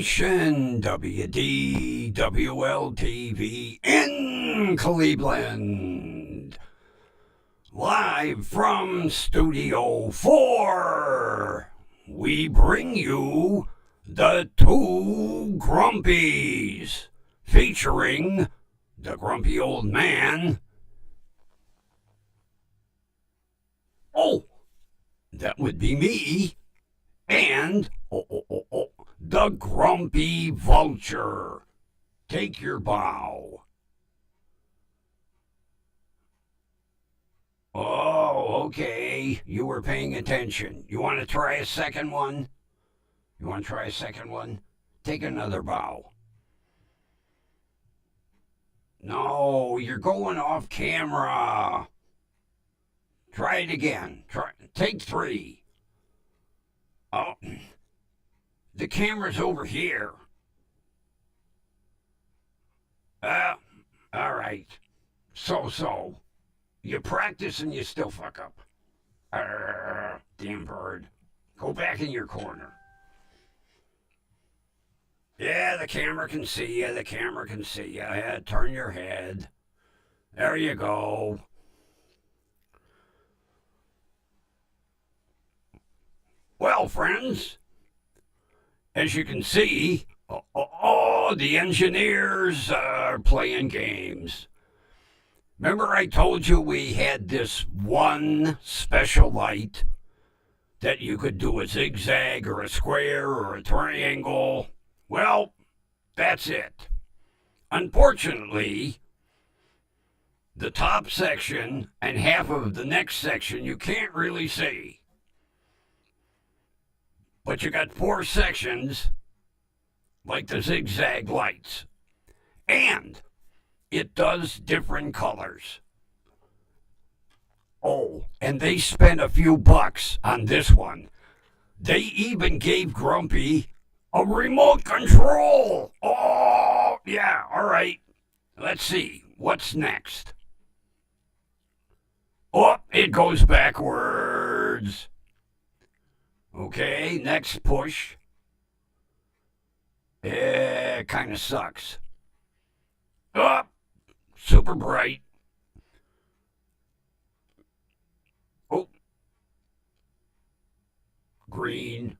station, WDWL TV in Cleveland. Live from Studio 4, we bring you the Two Grumpies, featuring the grumpy old man. Oh, that would be me. And the grumpy vulture. Take your bow. Oh, okay. You were paying attention. You want to try a second one? Take another bow. No, you're going off camera. Try it again. Take 3. Oh, the camera's over here. All right. So. You practice and you still fuck up. Damn bird. Go back in your corner. Yeah, the camera can see you. Yeah, turn your head. There you go. Well, friends, as you can see, the engineers are playing games. Remember I told you we had this one special light that you could do a zigzag or a square or a triangle? Well, that's it. Unfortunately, the top section and half of the next section you can't really see. But you got 4 sections, like the zigzag lights. And it does different colors. Oh, and they spent a few bucks on this one. They even gave Grumpy a remote control. Oh, yeah, all right. Let's see, what's next? Oh, it goes backwards. Okay, next push. Kind of sucks. Oh, super bright. Oh, green.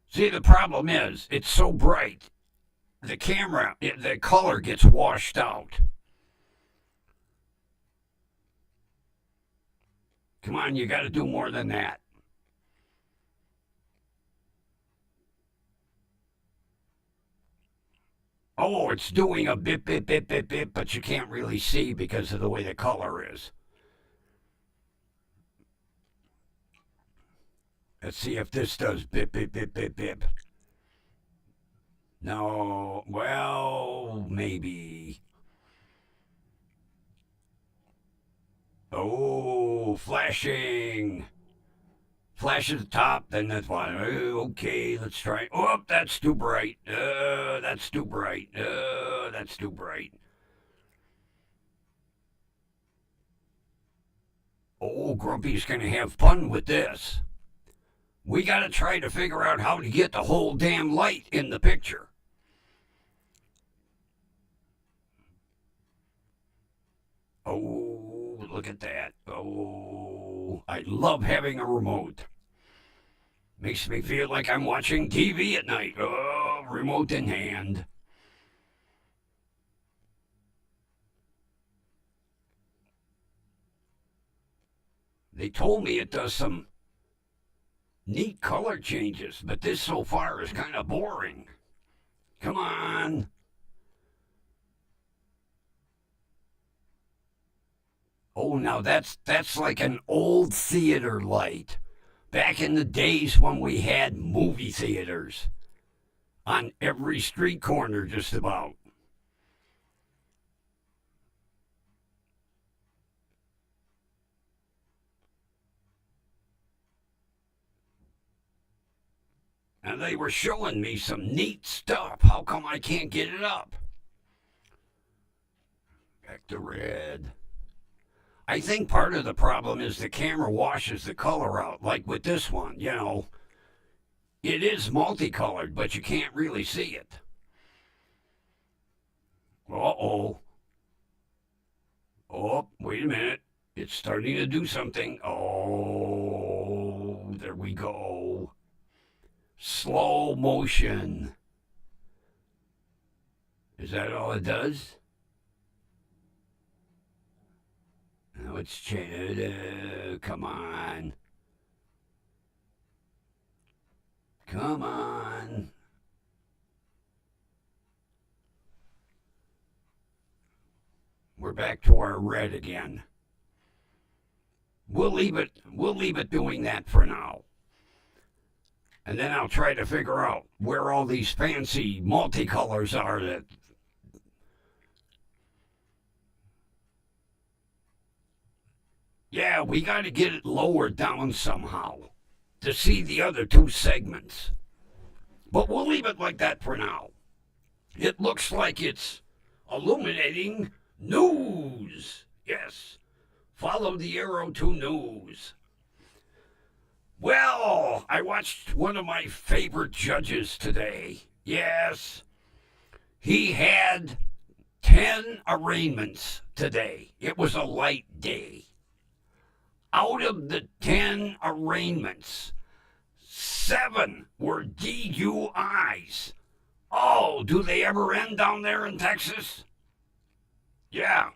See, the problem is, it's so bright. The color gets washed out. Come on, you got to do more than that. Oh, it's doing a bip, but you can't really see because of the way the color is. Let's see if this does bip. No, well, maybe. Oh, flashing. Flash at the top, then that's one. Okay, let's try. Oh, that's too bright. That's too bright. That's too bright. Oh, Grumpy's going to have fun with this. We got to try to figure out how to get the whole damn light in the picture. Oh, look at that. Oh, I love having a remote. Makes me feel like I'm watching TV at night. Oh, remote in hand. They told me it does some neat color changes, but this so far is kind of boring. Come on. Oh, now that's like an old theater light. Back in the days when we had movie theaters on every street corner just about. And they were showing me some neat stuff. How come I can't get it up? Back to red. I think part of the problem is the camera washes the color out, like with this one, you know. It is multicolored, but you can't really see it. Uh-oh. Oh, wait a minute. It's starting to do something. Oh, there we go. Slow motion. Is that all it does? Now it's come on. Come on. We're back to our red again. We'll leave it doing that for now. And then I'll try to figure out where all these fancy multicolors are that yeah, we got to get it lowered down somehow to see the other two segments. But we'll leave it like that for now. It looks like it's illuminating news. Yes. Follow the arrow to news. Well, I watched one of my favorite judges today. Yes. He had 10 arraignments today. It was a light day. Out of the 10 arraignments, 7 were DUIs. Oh, do they ever end down there in Texas? Yeah.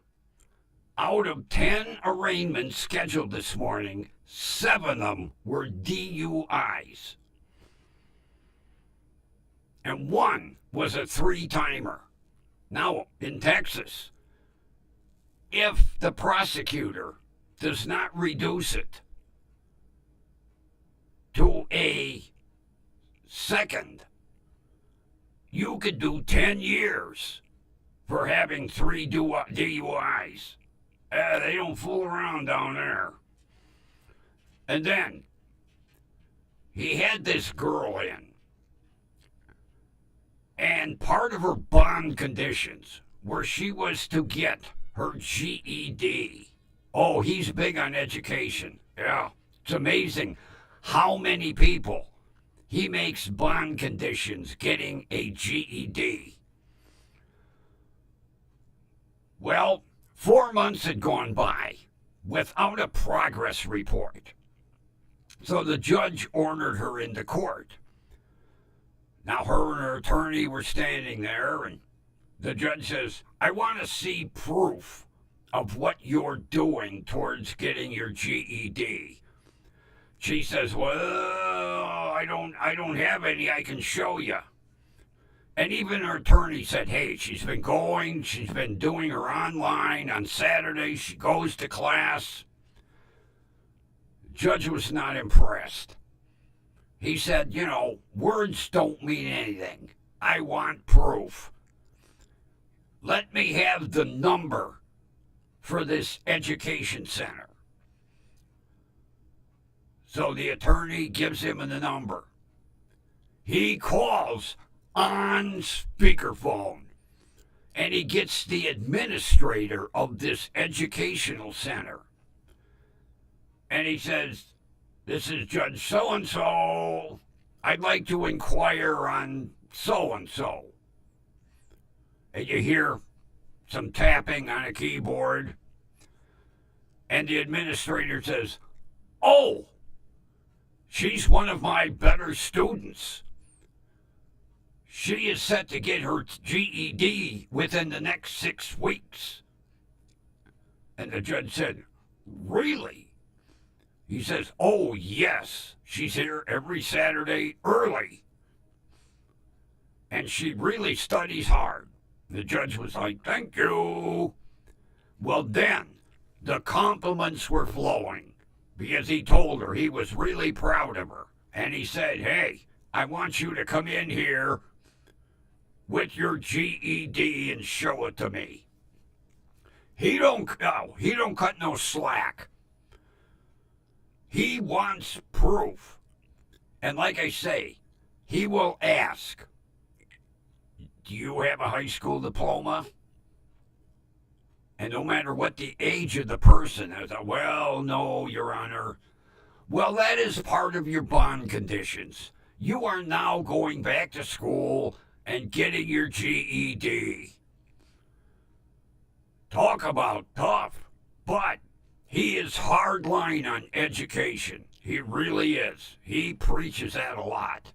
Out of 10 arraignments scheduled this morning, 7 of them were DUIs. And 1 was a 3-timer. Now, in Texas, if the prosecutor does not reduce it to a second, you could do 10 years for having 3 DUIs. They don't fool around down there. And then he had this girl in, and part of her bond conditions were she was to get her GED. Oh, he's big on education. Yeah, it's amazing how many people he makes bond conditions getting a GED. Well, 4 months had gone by without a progress report. So the judge ordered her into court. Now her and her attorney were standing there, and the judge says, I want to see proof of what you're doing towards getting your GED. She says, well, I don't have any I can show you. And even her attorney said, hey, she's been doing her online. On Saturday, she goes to class. Judge was not impressed. He said, words don't mean anything. I want proof. Let me have the number for this education center. So the attorney gives him the number. He calls on speakerphone, and he gets the administrator of this educational center. And he says, this is Judge so-and-so. I'd like to inquire on so-and-so. And you hear some tapping on a keyboard. And the administrator says, oh, she's one of my better students. She is set to get her GED within the next 6 weeks. And the judge said, really? He says, oh, yes. She's here every Saturday early. And she really studies hard. The judge was like, thank you. Well, then the compliments were flowing because he told her he was really proud of her. And he said, hey, I want you to come in here with your GED and show it to me. He don't cut no slack. He wants proof. And like I say, he will ask, do you have a high school diploma? And no matter what the age of the person is, well, no, Your Honor. Well, that is part of your bond conditions. You are now going back to school and getting your GED. Talk about tough, but he is hardline on education. He really is. He preaches that a lot.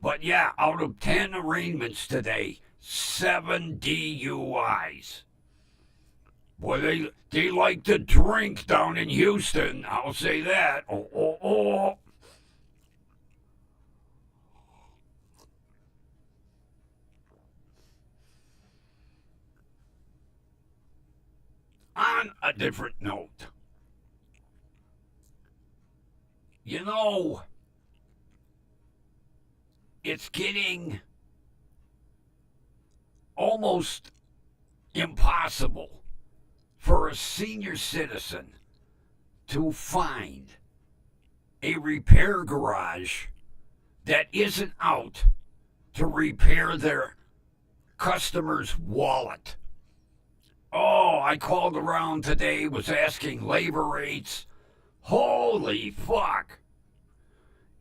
But yeah, out of 10 arraignments today, 7 DUIs. Boy, they like to drink down in Houston. I'll say that. Oh. On a different note, you know, it's getting almost impossible for a senior citizen to find a repair garage that isn't out to repair their customer's wallet. Oh, I called around today, was asking labor rates. Holy fuck.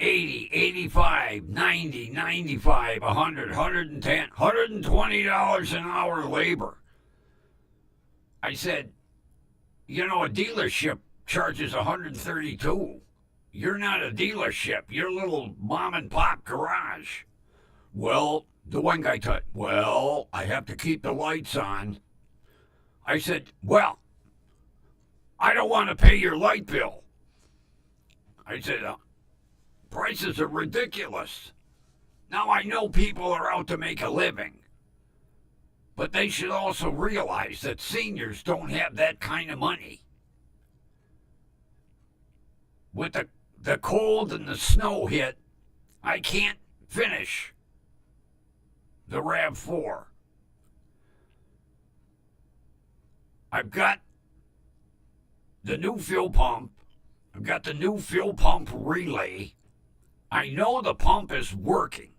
80, 85, 90, 95, 100, 110, $120 an hour labor. I said, you know, a dealership charges 132. You're not a dealership. You're a little mom and pop garage. Well, the one guy said, well, I have to keep the lights on. I said, well, I don't want to pay your light bill. I said, prices are ridiculous. Now, I know people are out to make a living, but they should also realize that seniors don't have that kind of money. With the cold and the snow hit, I can't finish the RAV4. I've got the new fuel pump. I've got the new fuel pump relay. I know the pump is working.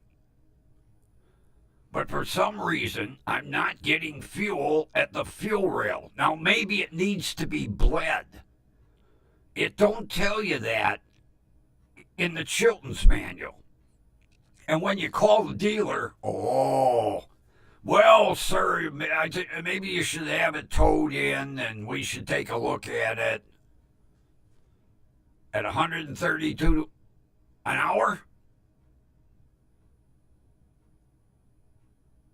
But for some reason, I'm not getting fuel at the fuel rail. Now, maybe it needs to be bled. It don't tell you that in the Chilton's manual. And when you call the dealer, well, sir, maybe you should have it towed in and we should take a look at it at 132 an hour.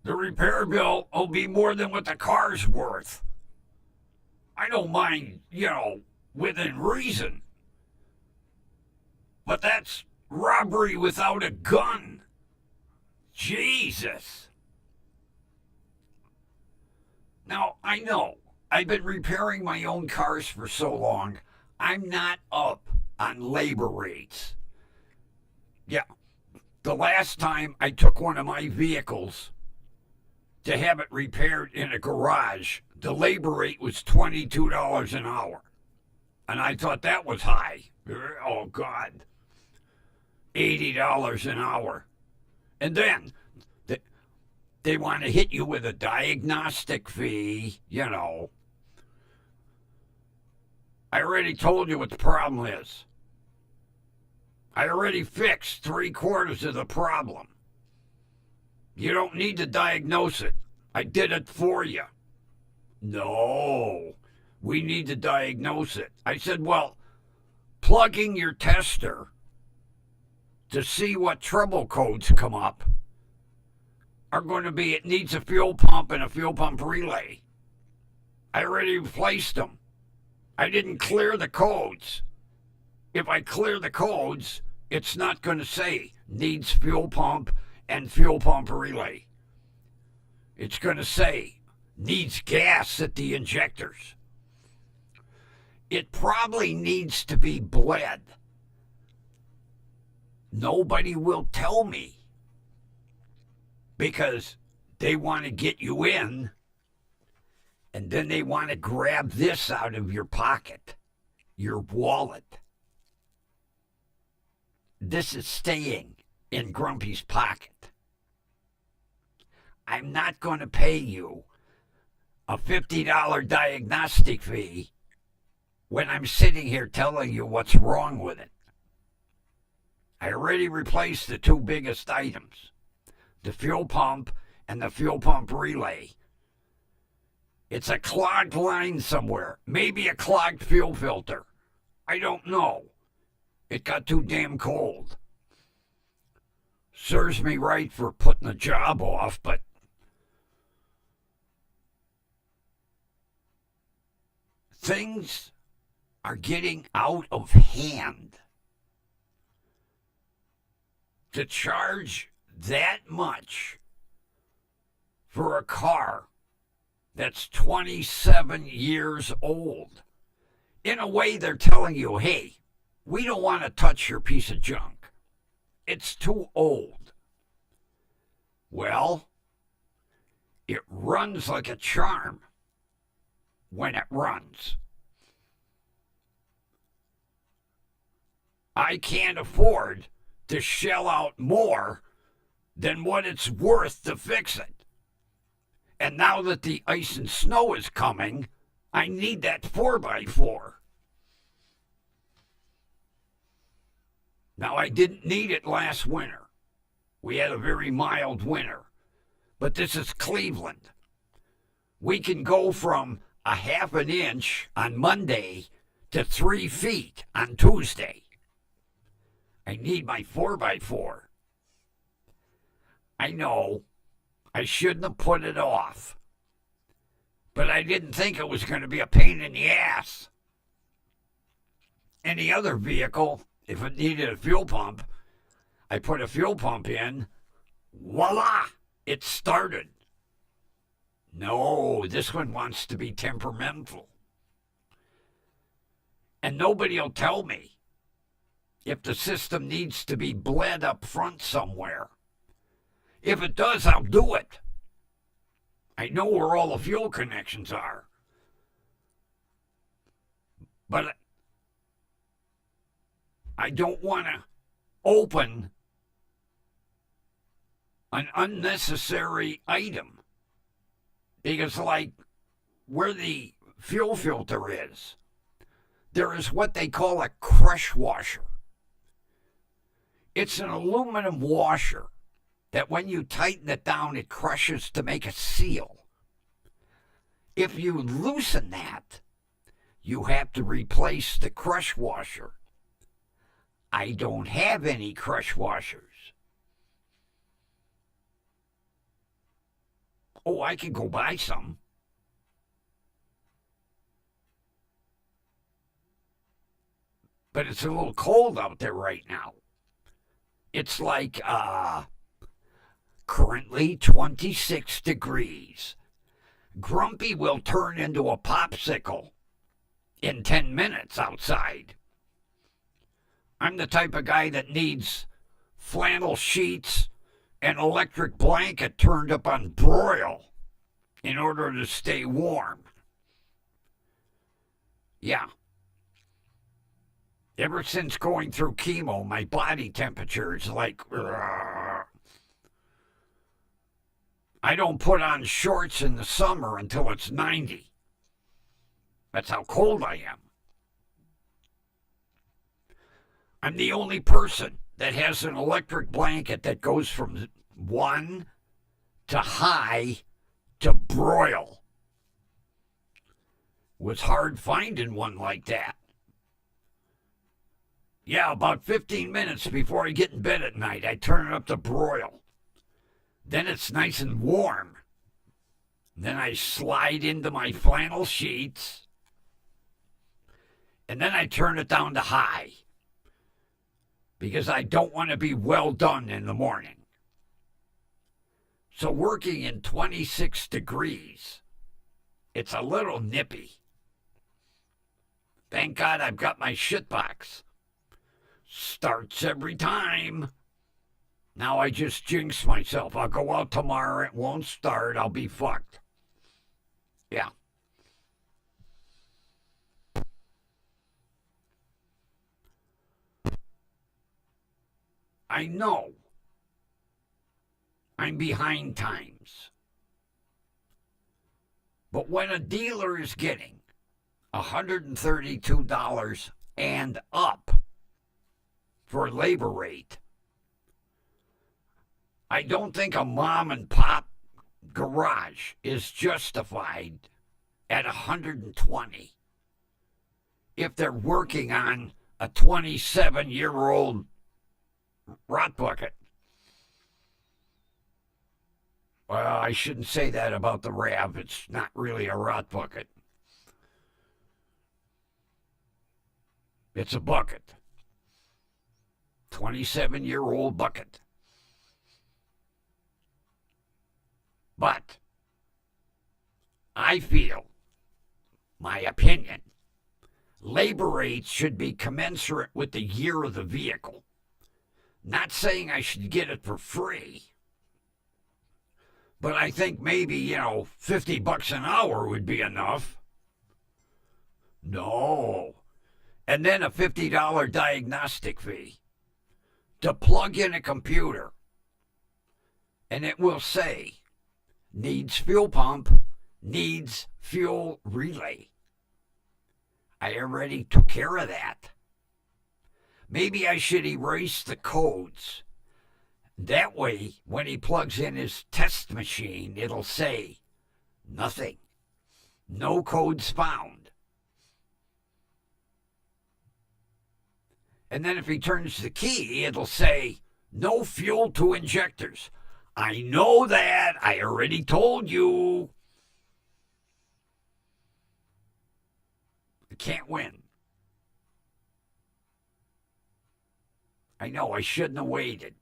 The repair bill will be more than what the car's worth. I don't mind, within reason. But that's robbery without a gun. Jesus. Now, I know I've been repairing my own cars for so long, I'm not up on labor rates. Yeah, the last time I took one of my vehicles to have it repaired in a garage, the labor rate was $22 an hour. And I thought that was high. Oh, God. $80 an hour. And then they want to hit you with a diagnostic fee, I already told you what the problem is. I already fixed 3/4 of the problem. You don't need to diagnose it. I did it for you. No, we need to diagnose it. I said, well, plugging your tester to see what trouble codes come up are going to be, it needs a fuel pump and a fuel pump relay. I already replaced them. I didn't clear the codes. If I clear the codes, it's not going to say needs fuel pump and fuel pump relay. It's going to say needs gas at the injectors. It probably needs to be bled. Nobody will tell me because they want to get you in and then they want to grab this out of your pocket, your wallet. This is staying in Grumpy's pocket. I'm not going to pay you a $50 diagnostic fee when I'm sitting here telling you what's wrong with it. I already replaced the two biggest items, the fuel pump and the fuel pump relay. It's a clogged line somewhere, maybe a clogged fuel filter. I don't know. It got too damn cold. Serves me right for putting the job off, but things are getting out of hand. To charge that much for a car that's 27 years old. In a way, they're telling you, hey, we don't want to touch your piece of junk. It's too old. Well, it runs like a charm when it runs. I can't afford to shell out more than what it's worth to fix it. And now that the ice and snow is coming, I need that 4x4. Now, I didn't need it last winter. We had a very mild winter. But this is Cleveland. We can go from a half an inch on Monday to 3 feet on Tuesday. I need my 4x4. I know I shouldn't have put it off, but I didn't think it was going to be a pain in the ass. Any other vehicle, if it needed a fuel pump, I put a fuel pump in, voila, it started. No, this one wants to be temperamental. And nobody will tell me if the system needs to be bled up front somewhere. If it does, I'll do it. I know where all the fuel connections are. But I don't want to open an unnecessary item. Because, like, where the fuel filter is, there is what they call a crush washer. It's an aluminum washer that when you tighten it down, it crushes to make a seal. If you loosen that, you have to replace the crush washer. I don't have any crush washers. Oh, I can go buy some. But it's a little cold out there right now. It's like, currently 26 degrees. Grumpy will turn into a popsicle in 10 minutes outside. I'm the type of guy that needs flannel sheets and electric blanket turned up on broil in order to stay warm. Yeah. Ever since going through chemo, my body temperature is like, I don't put on shorts in the summer until it's 90. That's how cold I am. I'm the only person that has an electric blanket that goes from 1 to high to broil. It was hard finding one like that. Yeah, about 15 minutes before I get in bed at night, I turn it up to broil. Then it's nice and warm. Then I slide into my flannel sheets. And then I turn it down to high. Because I don't want to be well done in the morning. So working in 26 degrees, it's a little nippy. Thank God I've got my shitbox. Starts every time. Now I just jinx myself. I'll go out tomorrow, it won't start, I'll be fucked. Yeah. I know I'm behind times. But when a dealer is getting $132 and up, for labor rate. I don't think a mom and pop garage is justified at 120 if they're working on a 27-year-old rot bucket. Well, I shouldn't say that about the RAV. It's not really a rot bucket. It's a bucket. 27-year-old bucket. But I feel, my opinion, labor rates should be commensurate with the year of the vehicle. Not saying I should get it for free, but I think maybe, $50 an hour would be enough. No. And then a $50 diagnostic fee to plug in a computer. And it will say, needs fuel pump, needs fuel relay. I already took care of that. Maybe I should erase the codes. That way, when he plugs in his test machine, it'll say, nothing. No codes found. And then if he turns the key, it'll say, no fuel to injectors. I know that. I already told you. I can't win. I know I shouldn't have waited.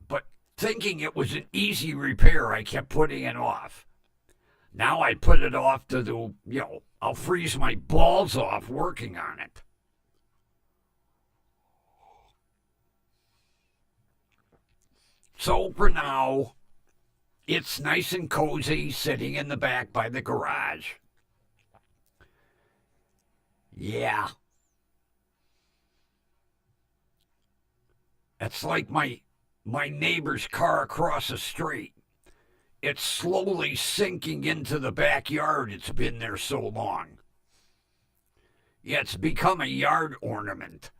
But thinking it was an easy repair, I kept putting it off. Now I put it off to the, I'll freeze my balls off working on it. So for now, it's nice and cozy sitting in the back by the garage. Yeah. It's like my neighbor's car across the street. It's slowly sinking into the backyard. It's been there so long. Yeah, it's become a yard ornament.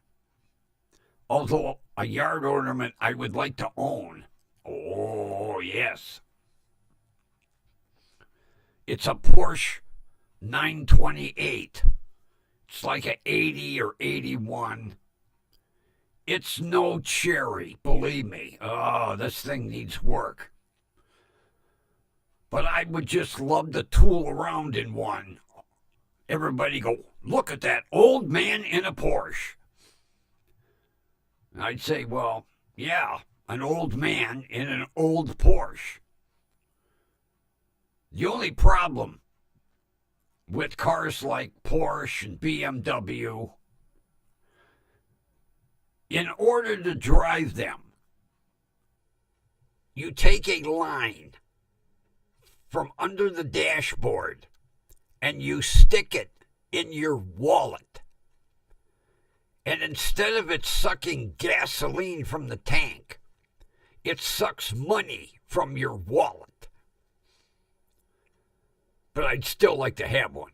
Although a yard ornament I would like to own. Oh, yes. It's a Porsche 928. It's like an 80 or 81. It's no cherry, believe me. Oh, this thing needs work. But I would just love to tool around in one. Everybody go, look at that old man in a Porsche. I'd say, well, yeah, an old man in an old Porsche. The only problem with cars like Porsche and BMW, in order to drive them, you take a line from under the dashboard and you stick it in your wallet. And instead of it sucking gasoline from the tank, it sucks money from your wallet. But I'd still like to have one.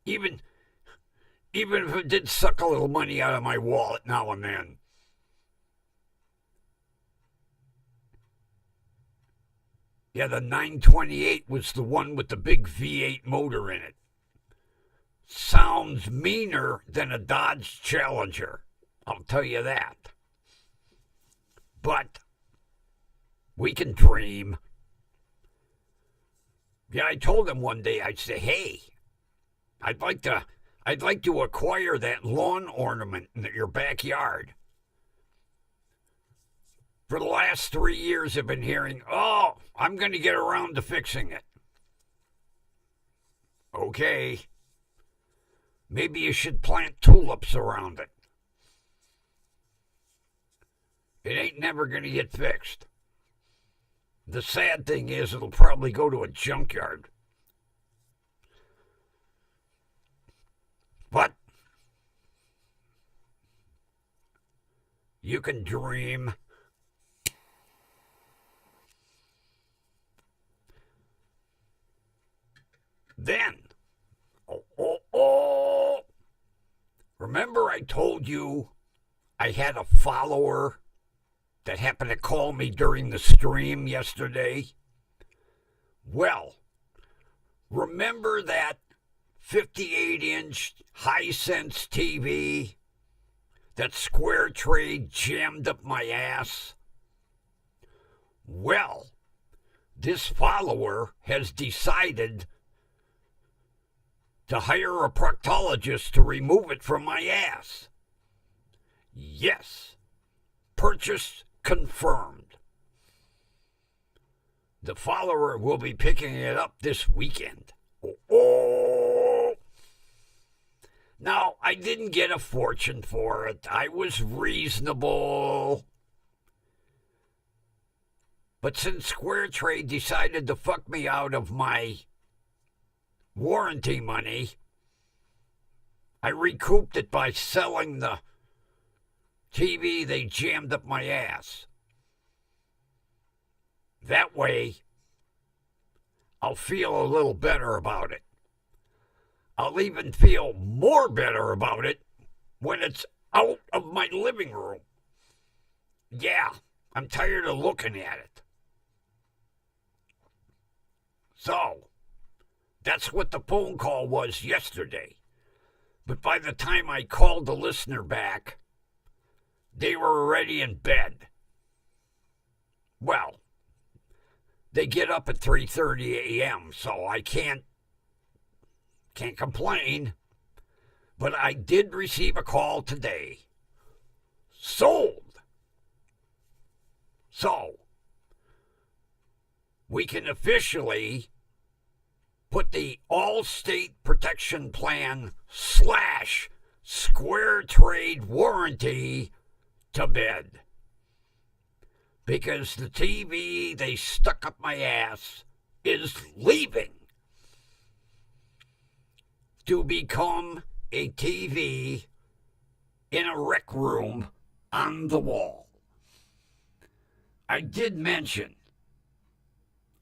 Even if it did suck a little money out of my wallet now and then. Yeah, the 928 was the one with the big V8 motor in it. Sounds meaner than a Dodge Challenger. I'll tell you that. But we can dream. Yeah, I told him one day, I'd say, hey, I'd like to acquire that lawn ornament in your backyard. For the last 3 years, I've been hearing, oh, I'm going to get around to fixing it. Okay. Maybe you should plant tulips around it. It ain't never going to get fixed. The sad thing is it'll probably go to a junkyard. But you can dream. Then remember I told you I had a follower that happened to call me during the stream yesterday? Well, remember that 58-inch Hisense TV that Square Trade jammed up my ass? Well, this follower has decided to hire a proctologist to remove it from my ass. Yes, purchase confirmed. The follower will be picking it up this weekend. Oh! Now, I didn't get a fortune for it. I was reasonable. But since Square Trade decided to fuck me out of my warranty money, I recouped it by selling the TV they jammed up my ass. That way, I'll feel a little better about it. I'll even feel more better about it when it's out of my living room. Yeah, I'm tired of looking at it. So, that's what the phone call was yesterday. But by the time I called the listener back, they were already in bed. Well, they get up at 3:30 a.m., so I can't complain. But I did receive a call today. Sold. So, we can officially put the All-State Protection Plan / Square Trade warranty to bed. Because the TV they stuck up my ass is leaving to become a TV in a rec room on the wall. I did mention,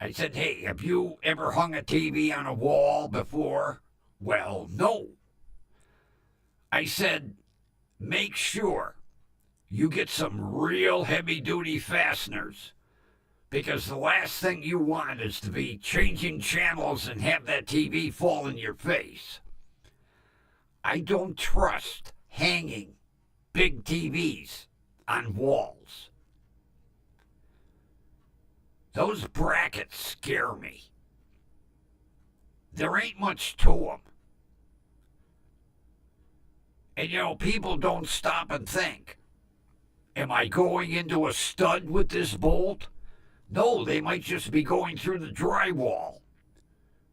I said, hey, have you ever hung a TV on a wall before? Well, no. I said, make sure you get some real heavy-duty fasteners, because the last thing you want is to be changing channels and have that TV fall in your face. I don't trust hanging big TVs on walls. Those brackets scare me. There ain't much to them. And, people don't stop and think, am I going into a stud with this bolt? No, they might just be going through the drywall.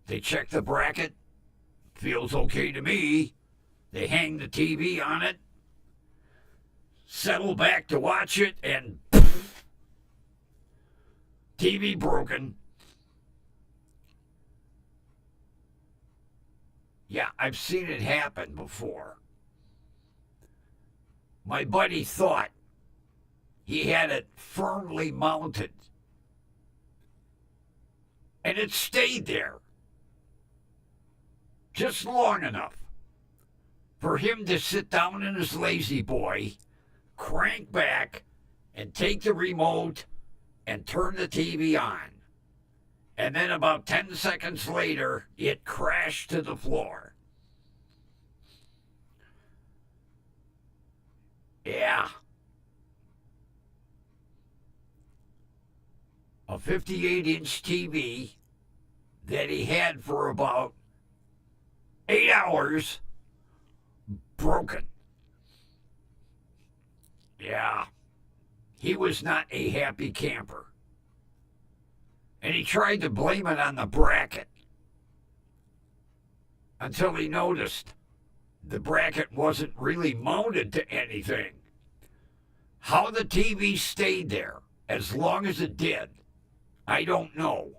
They check the bracket. Feels okay to me. They hang the TV on it. Settle back to watch it, and poof, TV broken. Yeah, I've seen it happen before. My buddy thought he had it firmly mounted, and it stayed there just long enough for him to sit down in his lazy boy, crank back, and take the remote and turn the TV on. And then about 10 seconds later, it crashed to the floor. Yeah. A 58-inch TV that he had for about 8 hours broken. Yeah. He was not a happy camper. And he tried to blame it on the bracket until he noticed the bracket wasn't really mounted to anything. How the TV stayed there as long as it did, I don't know.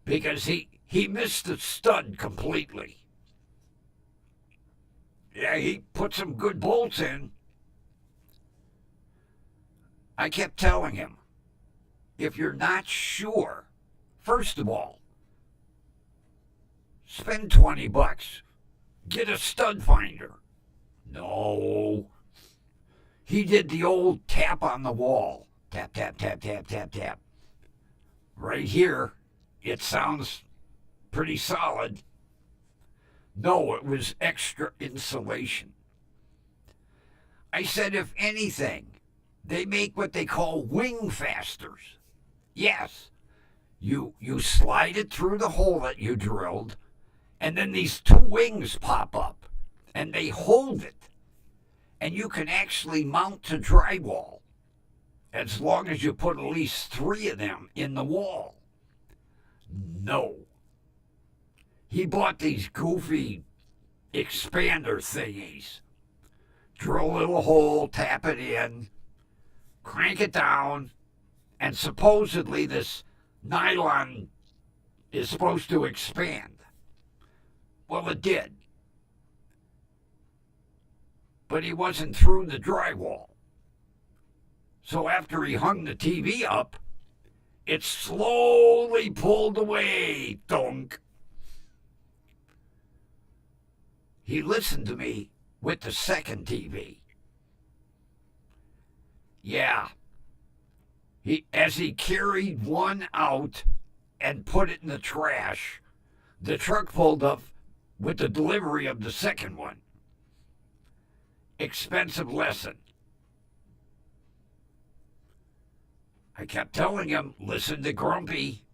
Because he missed the stud completely. Yeah, he put some good bolts in. I kept telling him, if you're not sure, first of all, spend $20. Get a stud finder. No. He did the old tap on the wall. Tap, tap, tap, tap, tap, tap. Right here, it sounds pretty solid. No, it was extra insulation. I said, if anything, they make what they call wing fasters. Yes, you slide it through the hole that you drilled, and then these two wings pop up, and they hold it. And you can actually mount to drywall as long as you put at least 3 of them in the wall. No. He bought these goofy expander thingies. Drill a little hole, tap it in, crank it down, and supposedly this nylon is supposed to expand. Well, it did. But he wasn't through the drywall. So after he hung the TV up, it slowly pulled away. Dunk. He listened to me with the second TV. Yeah. As he carried one out and put it in the trash, the truck pulled up with the delivery of the second one. Expensive lesson. I kept telling him, listen to Grumpy.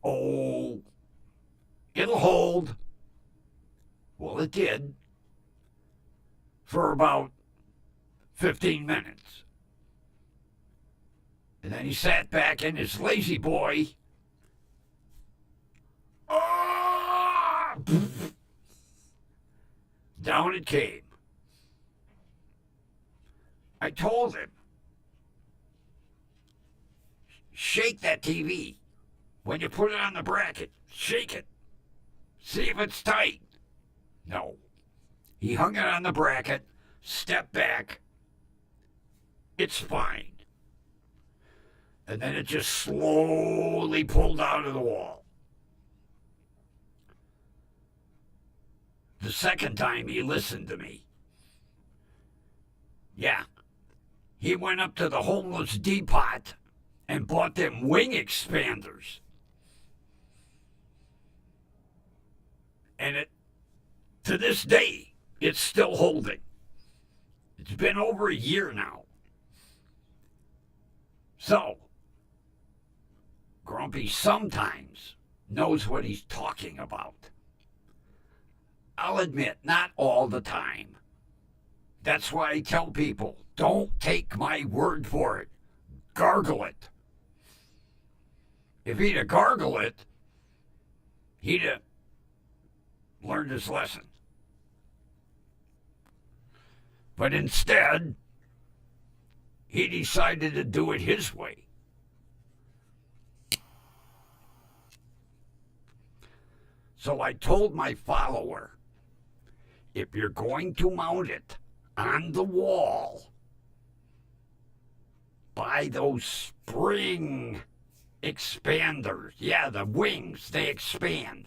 Oh, it'll hold. Well, it did. For about 15 minutes. And then he sat back in his lazy boy. Oh! Down it came. I told him, shake that TV. When you put it on the bracket, shake it. See if it's tight. No. He hung it on the bracket, stepped back. It's fine. And then it just slowly pulled out of the wall. The second time he listened to me. Yeah. He went up to the homeless depot and bought them wing expanders. And to this day, it's still holding. It's been over a year now. So, Grumpy sometimes knows what he's talking about. I'll admit, not all the time. That's why I tell people, don't take my word for it. Gargle it. If he'd have gargled it, he'd have learned his lesson. But instead, he decided to do it his way. So I told my follower, if you're going to mount it on the wall, buy those spring expanders. Yeah, the wings, they expand.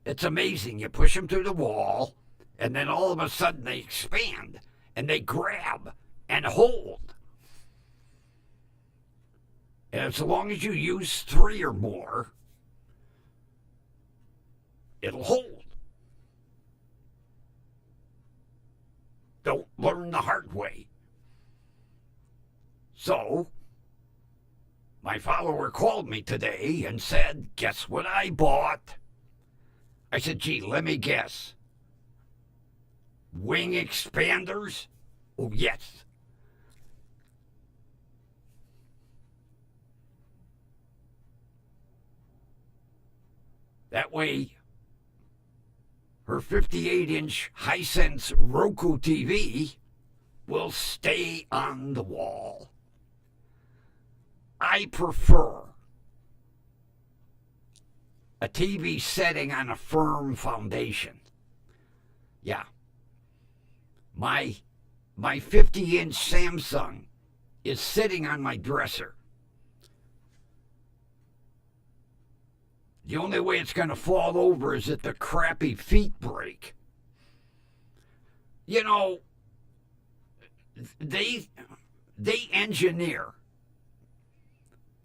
It's amazing. You push them through the wall, and then all of a sudden they expand, and they grab and hold. And as long as you use 3 or more, it'll hold. Don't learn the hard way. So, my follower called me today and said, guess what I bought? I said, gee, let me guess. Wing expanders? Oh, yes. That way, her 58-inch Hisense Roku TV will stay on the wall. I prefer a TV setting on a firm foundation. Yeah. My 50-inch Samsung is sitting on my dresser. The only way it's going to fall over is if the crappy feet break. You know, they engineer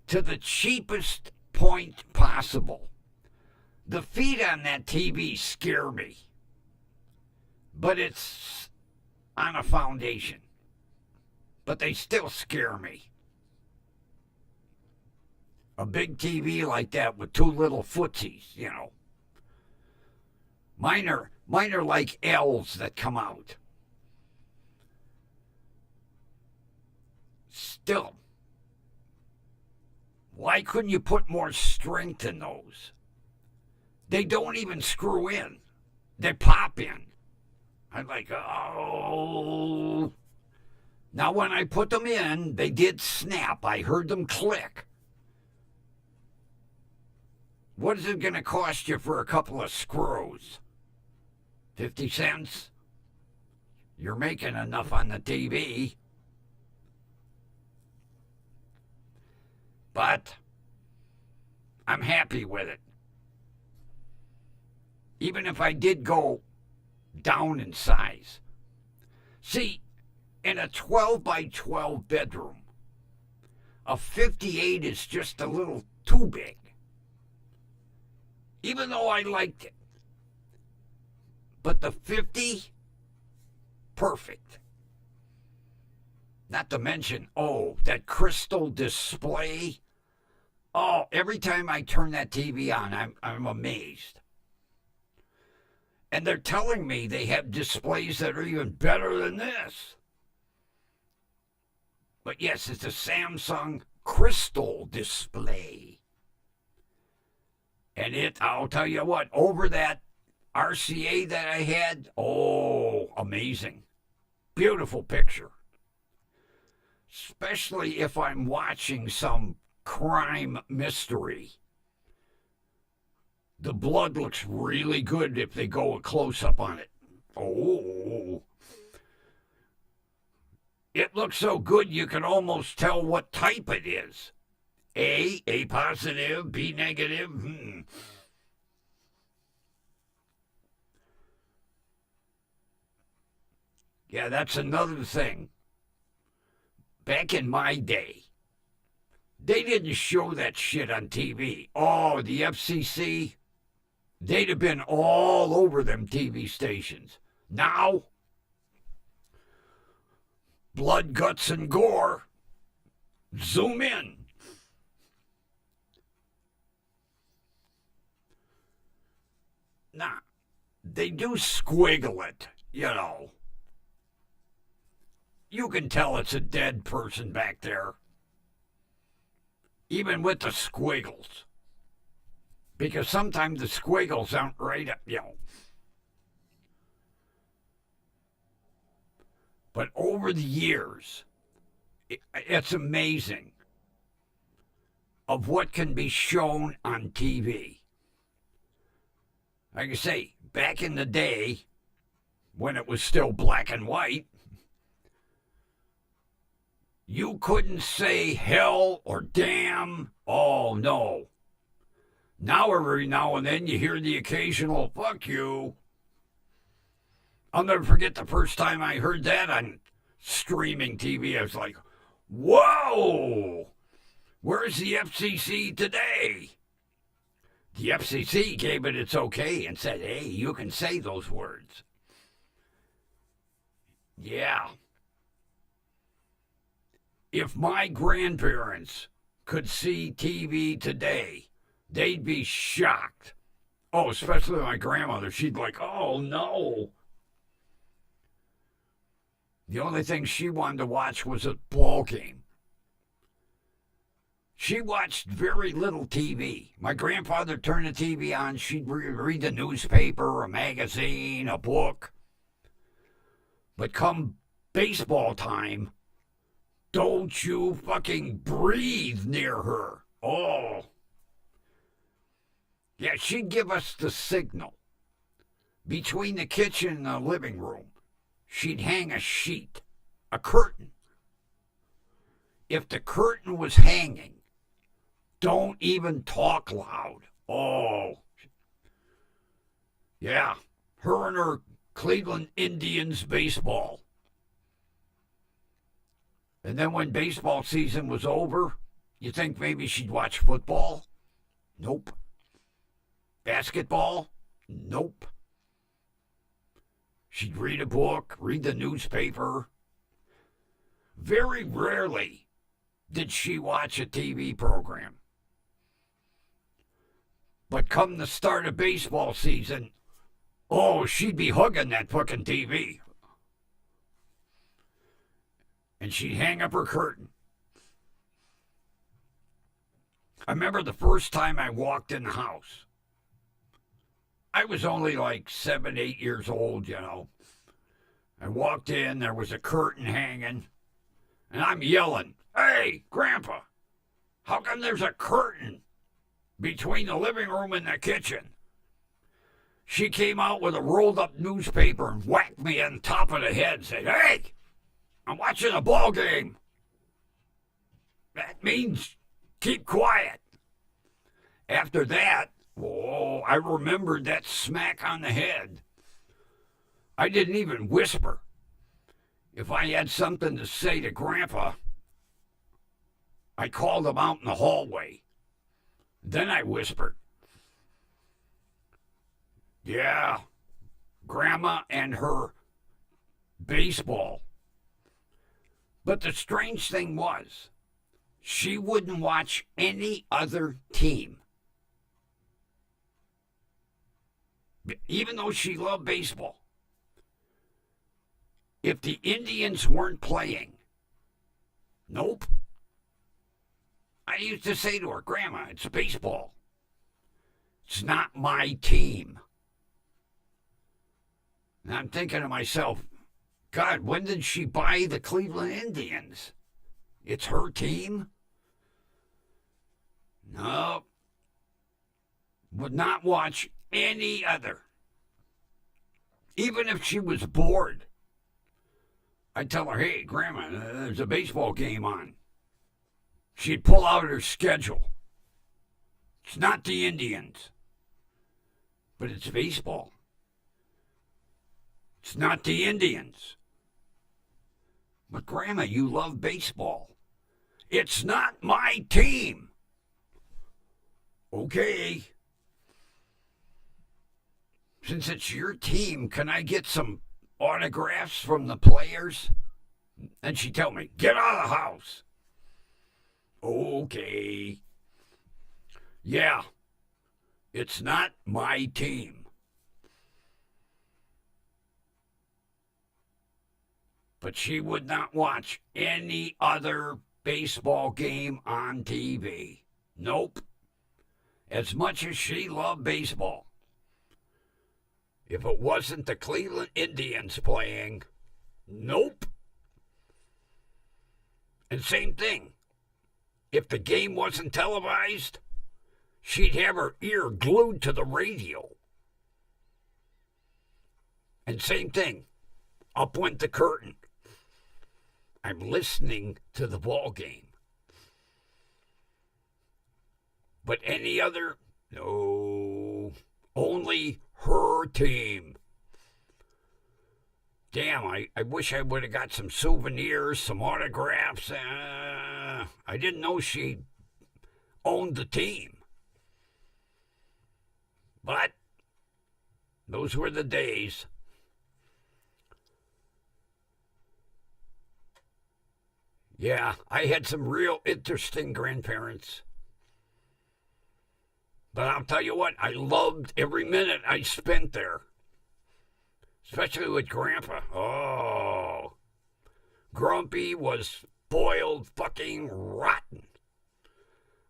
to the cheapest point possible. The feet on that TV scare me, but it's on a foundation. But they still scare me. A big TV like that with two little footsies, you know. Mine are like L's that come out. Still, why couldn't you put more strength in those? They don't even screw in. They pop in. I'm like, oh. Now, when I put them in, they did snap. I heard them click. What is it going to cost you for a couple of screws? 50 cents? You're making enough on the TV. But I'm happy with it. Even if I did go down in size. See, in a 12 by 12 bedroom, a 58 is just a little too big. Even though I liked it. But the 50, perfect. Not to mention, that crystal display. Oh, every time I turn that TV on, I'm amazed. And they're telling me they have displays that are even better than this. But yes, it's a Samsung crystal display. And I'll tell you what, over that RCA that I had, amazing. Beautiful picture. Especially if I'm watching some crime mystery. The blood looks really good if they go a close-up on it. Oh. It looks so good you can almost tell what type it is. A positive, B negative. Yeah, that's another thing. Back in my day, they didn't show that shit on TV. Oh, the FCC, they'd have been all over them TV stations. Now, blood, guts, and gore. Zoom in. Nah, they do squiggle it, you know. You can tell it's a dead person back there. Even with the squiggles. Because sometimes the squiggles aren't right up, you know. But over the years, it's amazing of what can be shown on TV. Like I say, back in the day, when it was still black and white, you couldn't say hell or damn. Oh, no. Now, every now and then, you hear the occasional fuck you. I'll never forget the first time I heard that on streaming TV. I was like, whoa, where's the FCC today? The FCC gave it its okay and said, hey, you can say those words. Yeah. If my grandparents could see TV today, they'd be shocked. Oh, especially my grandmother. She'd be like, oh, no. The only thing she wanted to watch was a ball game. She watched very little TV. My grandfather turned the TV on. She'd read the newspaper, a magazine, a book. But come baseball time, don't you fucking breathe near her. Oh. Yeah, she'd give us the signal. Between the kitchen and the living room, she'd hang a sheet, a curtain. If the curtain was hanging, don't even talk loud. Oh. Yeah, her and her Cleveland Indians baseball. And then when baseball season was over, you think maybe she'd watch football? Nope. Basketball? Nope. She'd read a book, read the newspaper. Very rarely did she watch a TV program. But come the start of baseball season, oh, she'd be hugging that fucking TV. And she'd hang up her curtain. I remember the first time I walked in the house. I was only like 7, 8 years old, you know. I walked in, there was a curtain hanging, and I'm yelling, "Hey, Grandpa, how come there's a curtain between the living room and the kitchen?" She came out with a rolled up newspaper and whacked me on top of the head and said, "Hey, I'm watching a ball game. That means keep quiet." After that, oh, I remembered that smack on the head. I didn't even whisper. If I had something to say to Grandpa, I called him out in the hallway. Then I whispered. Yeah, Grandma and her baseball. But the strange thing was, she wouldn't watch any other team. Even though she loved baseball. If the Indians weren't playing, nope. I used to say to her, "Grandma, it's baseball. It's not my team." And I'm thinking to myself, God, when did she buy the Cleveland Indians? It's her team? No. Would not watch any other. Even if she was bored, I'd tell her, "Hey, Grandma, there's a baseball game on." She'd pull out her schedule. It's not the Indians, but it's baseball. It's not the Indians. But Grandma, you love baseball. It's not my team. Okay. Since it's your team, can I get some autographs from the players? And she'd tell me, "Get out of the house." Okay. Yeah, it's not my team. But she would not watch any other baseball game on TV. Nope. As much as she loved baseball, if it wasn't the Cleveland Indians playing, nope. And same thing. If the game wasn't televised, she'd have her ear glued to the radio. And same thing. Up went the curtain. I'm listening to the ball game. But any other, no. Only her team. Damn, I wish I would have got some souvenirs, some autographs. I didn't know she owned the team. But those were the days. Yeah, I had some real interesting grandparents. But I'll tell you what, I loved every minute I spent there. Especially with Grandpa. Oh, Grumpy was spoiled fucking rotten.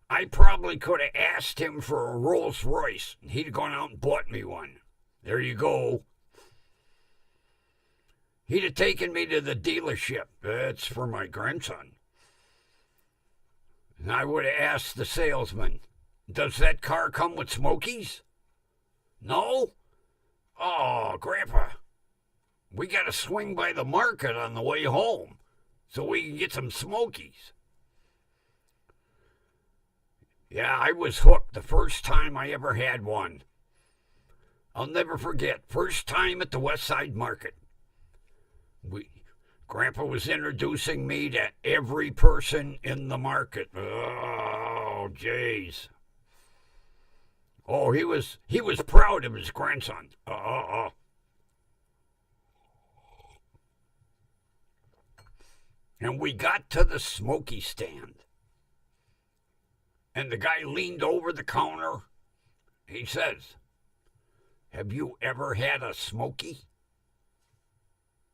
I probably could have asked him for a Rolls Royce, and he'd gone out and bought me one. There you go. He'd have taken me to the dealership. That's for my grandson. And I would have asked the salesman, "Does that car come with Smokies?" "No?" "Oh, Grandpa, we got to swing by the market on the way home so we can get some Smokies." Yeah, I was hooked the first time I ever had one. I'll never forget. First time at the West Side Market. Grandpa was introducing me to every person in the market. Oh, jeez. Oh, he was proud of his grandson. And we got to the smoky stand. And the guy leaned over the counter. He says, "Have you ever had a smoky?"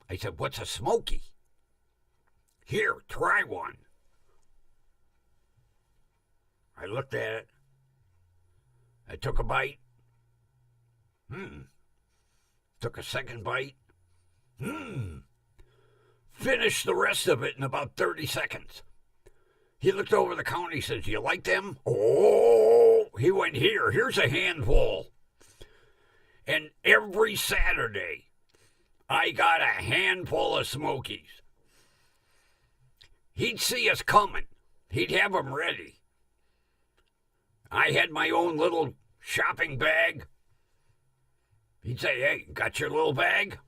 I said, "What's a smoky?" "Here, try one." I looked at it. I took a bite. Took a second bite. Finished the rest of it in about 30 seconds. He looked over the counter. He says, "You like them?" Oh, he went, here's a handful. And every Saturday, I got a handful of Smokies. He'd see us coming. He'd have them ready. I had my own little shopping bag. He'd say, "Hey, got your little bag?"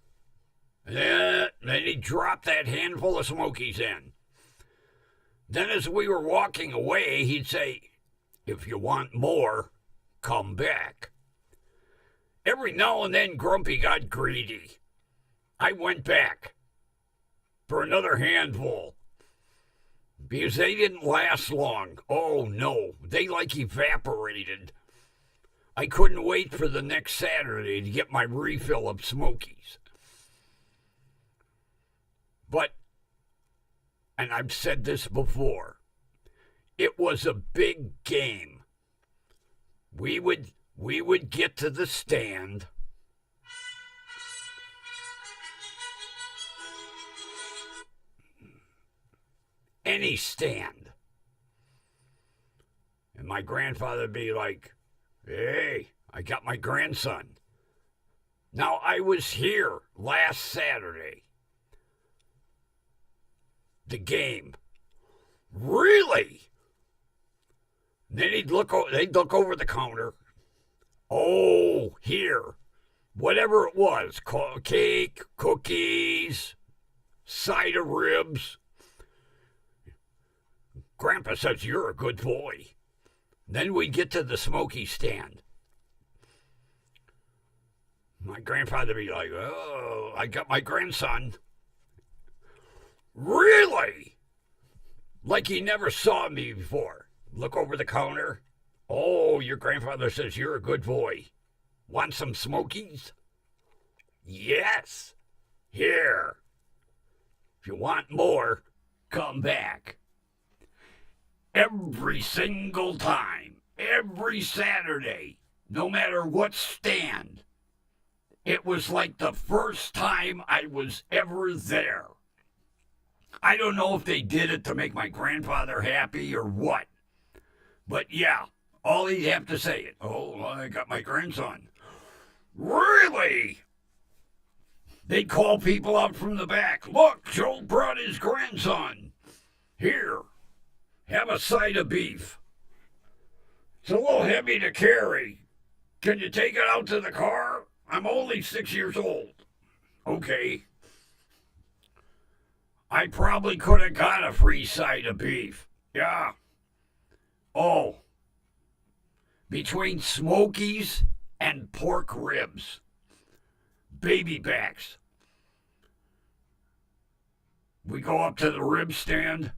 Then he'd drop that handful of Smokies in. Then as we were walking away, he'd say, "If you want more, come back." Every now and then, Grumpy got greedy. I went back for another handful because they didn't last long. Oh, no, they evaporated. I couldn't wait for the next Saturday to get my refill of Smokies. But, and I've said this before, it was a big game. We would get to the stand. Any stand. And my grandfather would be like, "Hey, I got my grandson." Now, I was here last Saturday. The game. "Really?" Then they'd look over the counter. "Oh, here. Whatever it was, cake, cookies, side of ribs." Grandpa says, "You're a good boy." Then we'd get to the Smoky stand. My grandfather would be like, "Oh, I got my grandson." "Really?" Like he never saw me before. Look over the counter. "Oh, your grandfather says you're a good boy. Want some Smokies?" "Yes. Here. If you want more, come back." Every single time, every Saturday, no matter what stand, it was like the first time I was ever there. I don't know if they did it to make my grandfather happy or what. But yeah, all he'd have to say is, "Oh, I got my grandson." "Really?" They'd call people out from the back. "Look, Joe brought his grandson. Here, have a side of beef. It's a little heavy to carry. Can you take it out to the car? I'm only 6 years old." "Okay." I probably could have got a free side of beef. Yeah. Oh. Between Smokies and pork ribs. Baby backs. We go up to the rib stand.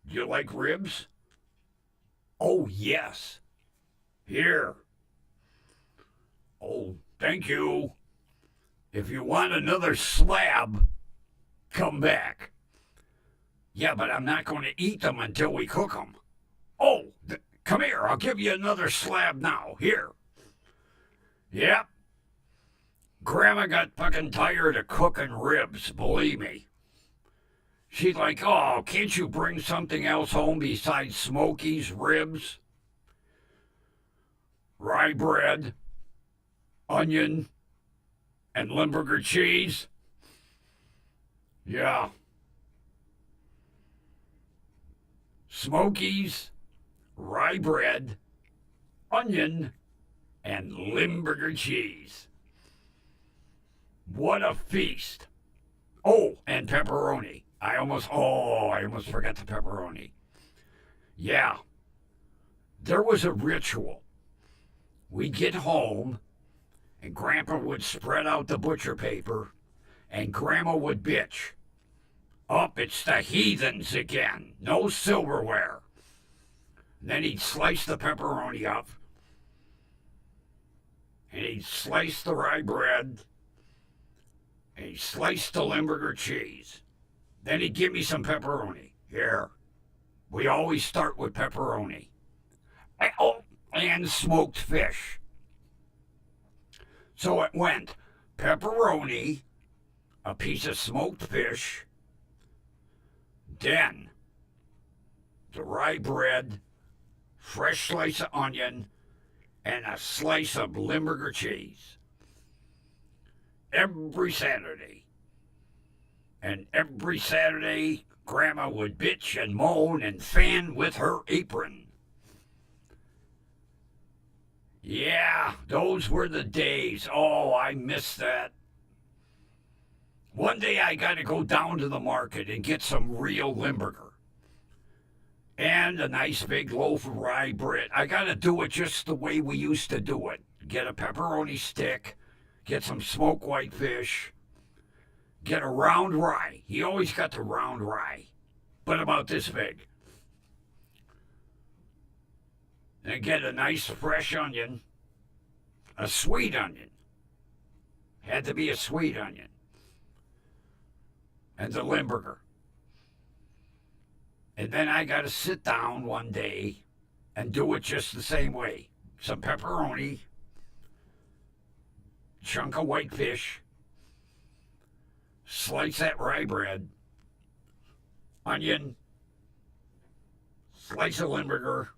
"Do you like ribs?" "Oh, yes." "Here." "Oh, thank you. If you want another slab, come back." "Yeah, but I'm not going to eat them until we cook them." "Oh, come here. I'll give you another slab now. Here." Yep. Grandma got fucking tired of cooking ribs, believe me. She's like, "Oh, can't you bring something else home besides Smokies, ribs, rye bread, onion, and Limburger cheese?" Yeah. Smokies, rye bread, onion, and Limburger cheese. What a feast. Oh, and pepperoni. I almost forgot the pepperoni. Yeah, there was a ritual. We'd get home, and Grandpa would spread out the butcher paper, and Grandma would bitch. Up, it's the heathens again. No silverware. And then he'd slice the pepperoni up, and he'd slice the rye bread, and he'd slice the Limburger cheese. Then he'd give me some pepperoni. Here. We always start with pepperoni. And smoked fish. So it went pepperoni, a piece of smoked fish, then the rye bread, fresh slice of onion, and a slice of Limburger cheese. Every Saturday. And every Saturday, Grandma would bitch and moan and fan with her apron. Yeah, those were the days. Oh, I miss that. One day I got to go down to the market and get some real Limburger. And a nice big loaf of rye bread. I got to do it just the way we used to do it. Get a pepperoni stick, get some smoked whitefish, get a round rye. He always got the round rye, but about this big. And get a nice fresh onion, a sweet onion. Had to be a sweet onion. And the Limburger. And then I got to sit down one day and do it just the same way. Some pepperoni, chunk of whitefish, slice that rye bread, onion, slice of Limburger,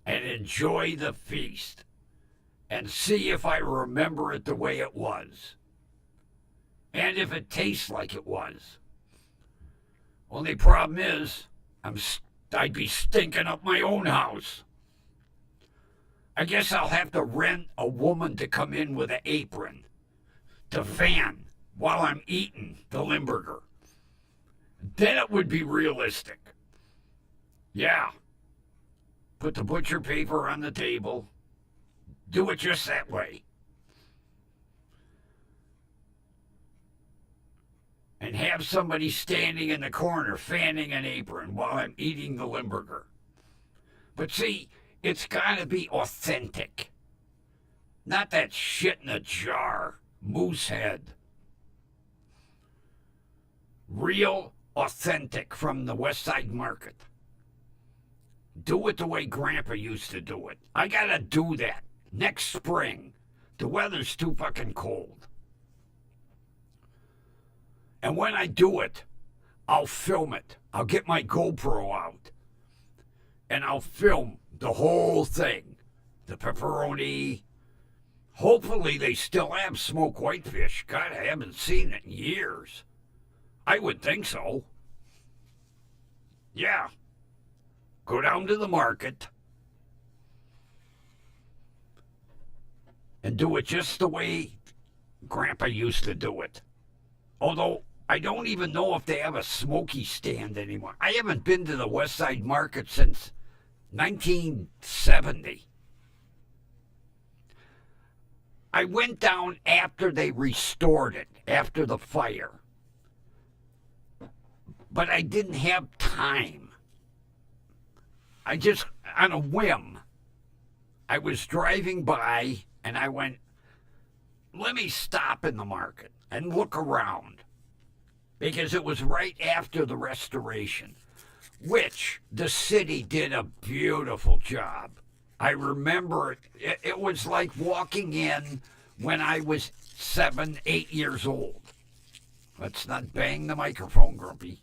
and enjoy the feast and see if I remember it the way it was and if it tastes like it was. Only problem is I'd be stinking up my own house. I guess I'll have to rent a woman to come in with an apron to fan while I'm eating the Limburger. Then it would be realistic. Yeah. Put the butcher paper on the table. Do it just that way. And have somebody standing in the corner fanning an apron while I'm eating the Limburger. But see, it's got to be authentic. Not that shit in a jar, moose head. Real, authentic from the West Side Market. Do it the way Grandpa used to do it. I got to do that next spring. The weather's too fucking cold. And when I do it, I'll film it. I'll get my GoPro out. And I'll film the whole thing. The pepperoni. Hopefully they still have smoked whitefish. God, I haven't seen it in years. I would think so. Yeah. Go down to the market and do it just the way Grandpa used to do it. Although I don't even know if they have a smoky stand anymore. I haven't been to the West Side Market since 1970. I went down after they restored it, after the fire. But I didn't have time. I just, on a whim, I was driving by and I went, let me stop in the market and look around. Because it was right after the restoration, which the city did a beautiful job. I remember it. It was like walking in when I was 7, 8 years old. Let's not bang the microphone, Grumpy.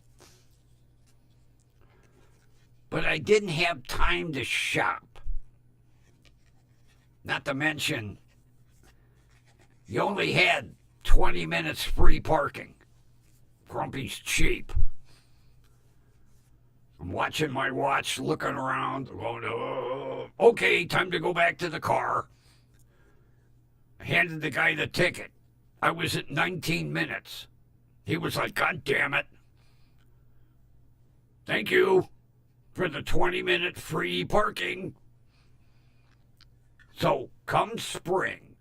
But I didn't have time to shop. Not to mention, you only had 20 minutes free parking. Grumpy's cheap. I'm watching my watch, looking around, going, okay, time to go back to the car. I handed the guy the ticket. I was at 19 minutes. He was like, God damn it. Thank you for the 20-minute free parking. So come spring,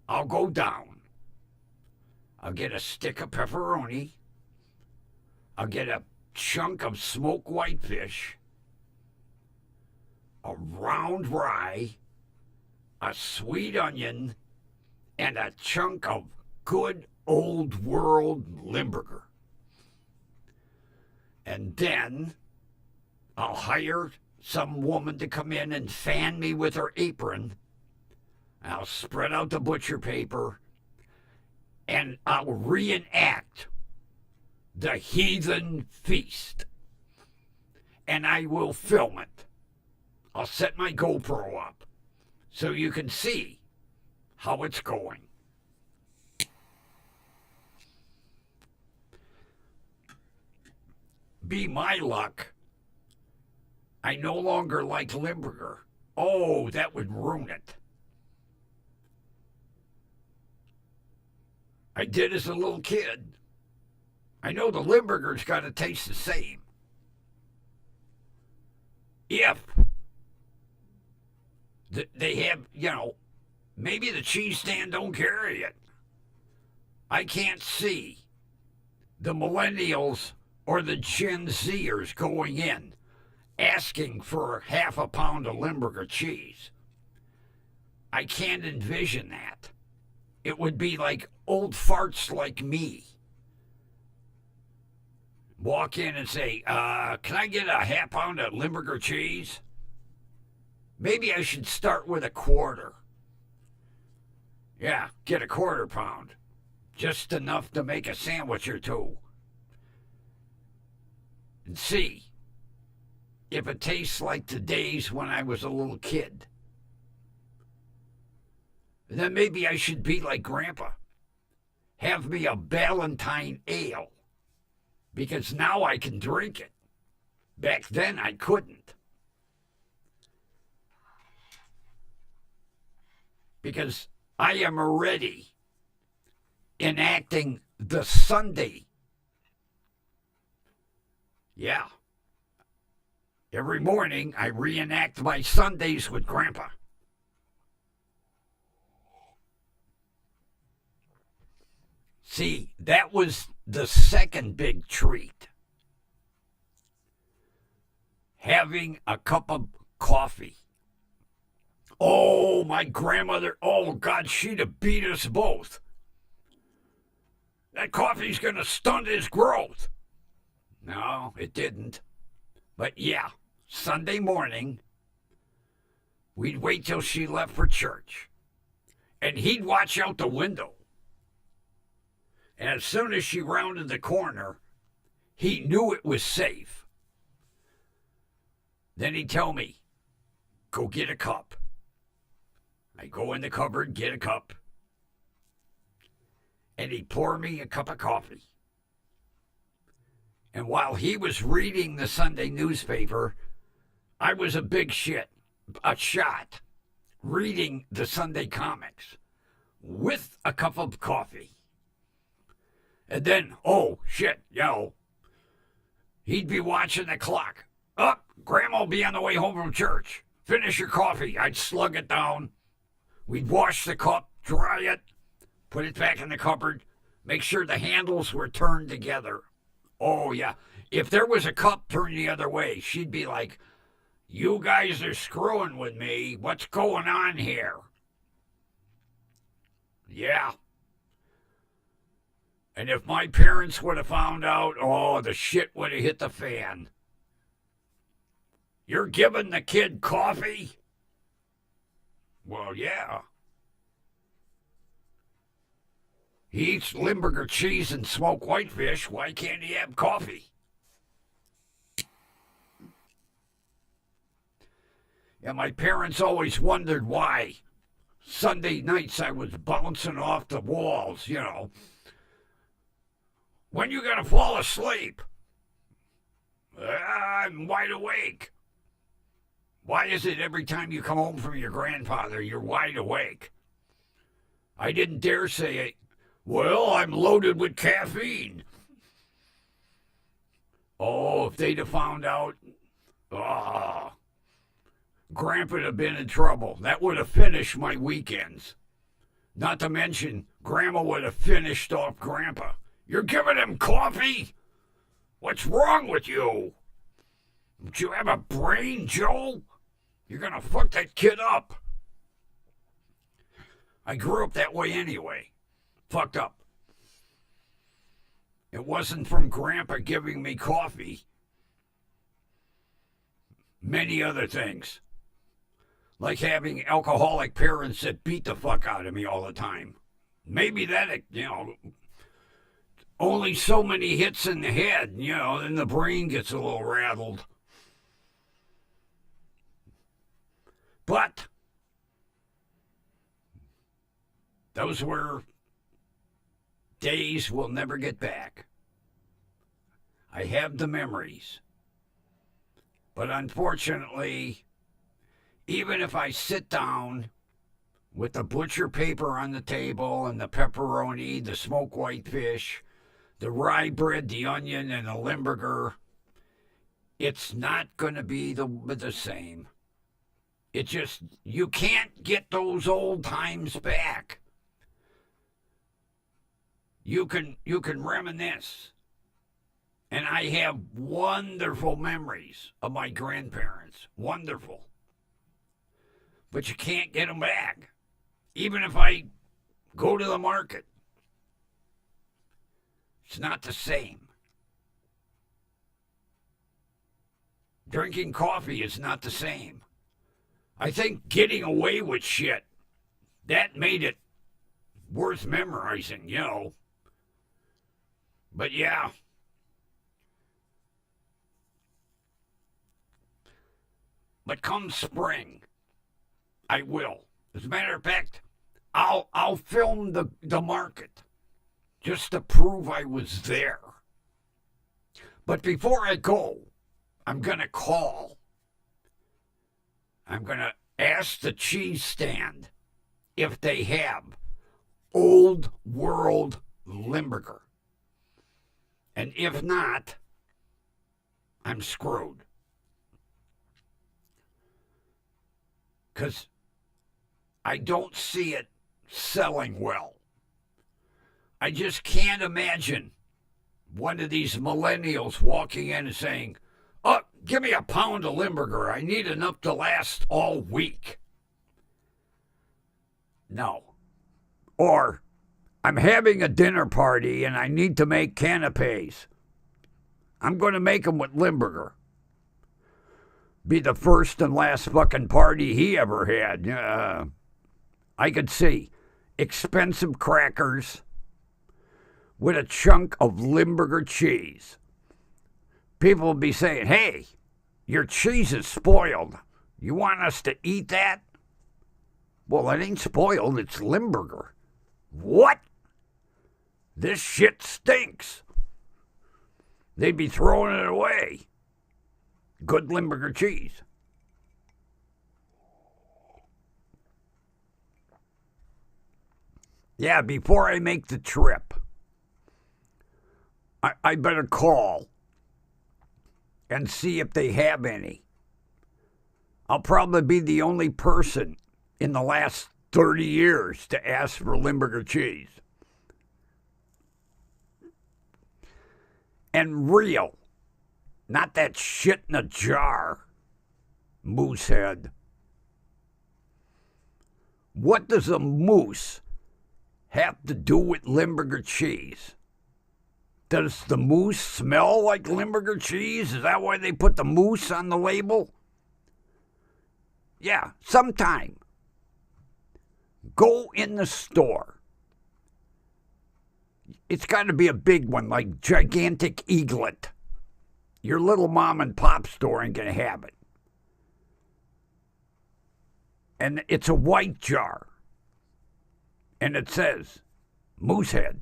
I'll go down. I'll get a stick of pepperoni. I'll get a chunk of smoked whitefish, a round rye, a sweet onion, and a chunk of good old world Limburger. And then I'll hire some woman to come in and fan me with her apron. I'll spread out the butcher paper, and I'll reenact the heathen feast. And I will film it. I'll set my GoPro up so you can see how it's going. Be my luck, I no longer like Limburger. Oh, that would ruin it. I did as a little kid. I know the Limburger's got to taste the same. If they have, maybe the cheese stand don't carry it. I can't see the millennials or the Gen Zers going in asking for half a pound of Limburger cheese. I can't envision that. It would be like old farts like me. Walk in and say, can I get a half pound of Limburger cheese? Maybe I should start with a quarter. Yeah, get a quarter pound. Just enough to make a sandwich or two. And see if it tastes like the days when I was a little kid. And then maybe I should be like Grandpa. Have me a Ballantine ale. Because now I can drink it. Back then I couldn't. Because I am already enacting the Sunday. Yeah. Every morning I reenact my Sundays with Grandpa. See, that was the second big treat. Having a cup of coffee. Oh, my grandmother, oh, God, she'd have beat us both. That coffee's going to stunt his growth. No, it didn't. But yeah, Sunday morning, we'd wait till she left for church. And he'd watch out the window. And as soon as she rounded the corner, he knew it was safe. Then he'd tell me, go get a cup. I go in the cupboard, get a cup. And he'd pour me a cup of coffee. And while he was reading the Sunday newspaper, I was a big shot, reading the Sunday comics with a cup of coffee. And then, he'd be watching the clock. Grandma'll be on the way home from church. Finish your coffee. I'd slug it down. We'd wash the cup, dry it, put it back in the cupboard, make sure the handles were turned together. Oh, yeah. If there was a cup turned the other way, she'd be like, you guys are screwing with me. What's going on here? Yeah. And if my parents would have found out, the shit would have hit the fan. You're giving the kid coffee? Well, yeah. He eats Limburger cheese and smoked whitefish. Why can't he have coffee? Yeah, my parents always wondered why Sunday nights I was bouncing off the walls, When you gonna fall asleep? I'm wide awake. Why is it every time you come home from your grandfather, you're wide awake? I didn't dare say, well, I'm loaded with caffeine. Oh, if they'd have found out, Grandpa'd have been in trouble. That would have finished my weekends. Not to mention, Grandma would have finished off Grandpa. You're giving him coffee? What's wrong with you? Don't you have a brain, Joe? You're going to fuck that kid up. I grew up that way anyway. Fucked up. It wasn't from Grandpa giving me coffee. Many other things. Like having alcoholic parents that beat the fuck out of me all the time. Maybe that, only so many hits in the head, then the brain gets a little rattled. But those were days we'll never get back. I have the memories. But unfortunately, even if I sit down with the butcher paper on the table and the pepperoni, the smoked whitefish, the rye bread, the onion, and the Limburger, it's not going to be the same. It just, you can't get those old times back. You can reminisce. And I have wonderful memories of my grandparents. Wonderful. But you can't get them back. Even if I go to the market. It's not the same. Drinking coffee is not the same. I think getting away with shit, that made it worth memorizing, But yeah. But come spring, I will. As a matter of fact, I'll film the market just to prove I was there. But before I go, I'm going to call. I'm going to ask the cheese stand if they have Old World Limburger. And if not, I'm screwed. Because I don't see it selling well. I just can't imagine one of these millennials walking in and saying, oh, give me a pound of Limburger. I need enough to last all week. No. Or, I'm having a dinner party and I need to make canapes. I'm going to make them with Limburger. Be the first and last fucking party he ever had. I could see expensive crackers with a chunk of Limburger cheese. People would be saying, hey, your cheese is spoiled. You want us to eat that? Well, it ain't spoiled, it's Limburger. What? This shit stinks. They'd be throwing it away. Good Limburger cheese. Yeah, before I make the trip, I better call and see if they have any. I'll probably be the only person in the last 30 years to ask for Limburger cheese. And real. Not that shit in a jar. Moosehead. What does a moose have to do with Limburger cheese? Does the moose smell like Limburger cheese? Is that why they put the moose on the label? Yeah, sometime. Go in the store. It's got to be a big one, like gigantic eaglet. Your little mom and pop store ain't going to have it. And it's a white jar. And it says, Moosehead.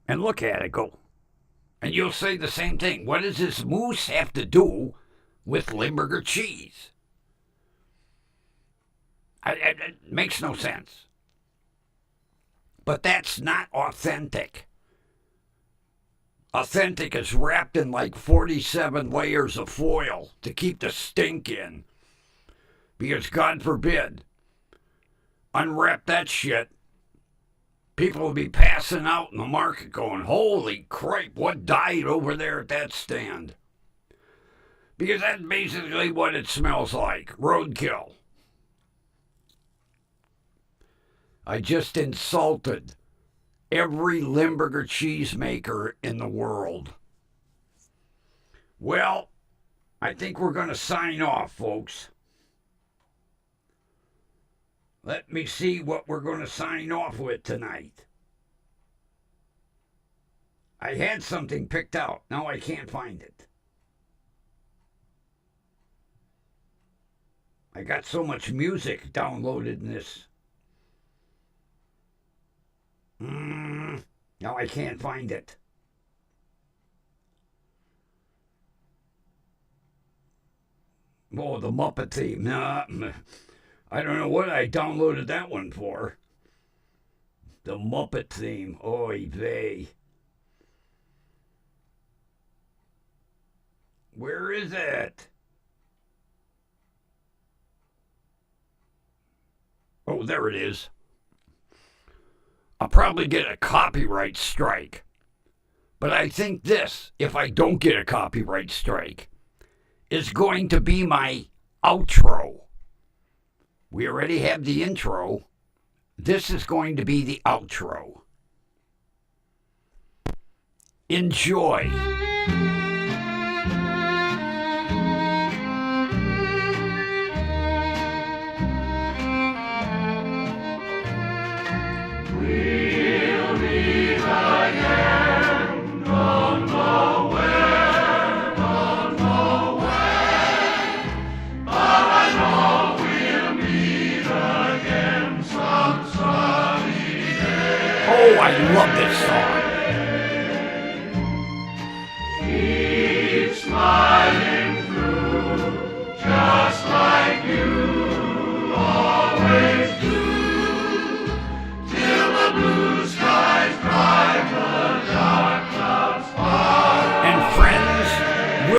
And look at it, go, And you'll say the same thing. What does this moose have to do with Limburger cheese? It makes no sense. But that's not authentic. Authentic is wrapped in like 47 layers of foil to keep the stink in. Because God forbid, unwrap that shit, people will be passing out in the market going, holy crap, what died over there at that stand? Because that's basically what it smells like, roadkill. I just insulted every Limburger cheesemaker in the world. Well, I think we're going to sign off, folks. Let me see what we're going to sign off with tonight. I had something picked out. Now I can't find it. I got so much music downloaded in this. Now I can't find it. Oh, the Muppet theme. Nah, I don't know what I downloaded that one for. The Muppet theme. Oy vey. Where is it? Oh, there it is. I'll probably get a copyright strike. But I think this, if I don't get a copyright strike, is going to be my outro. We already have the intro. This is going to be the outro. Enjoy. Oh, I love this song. Keep smiling through, just like you always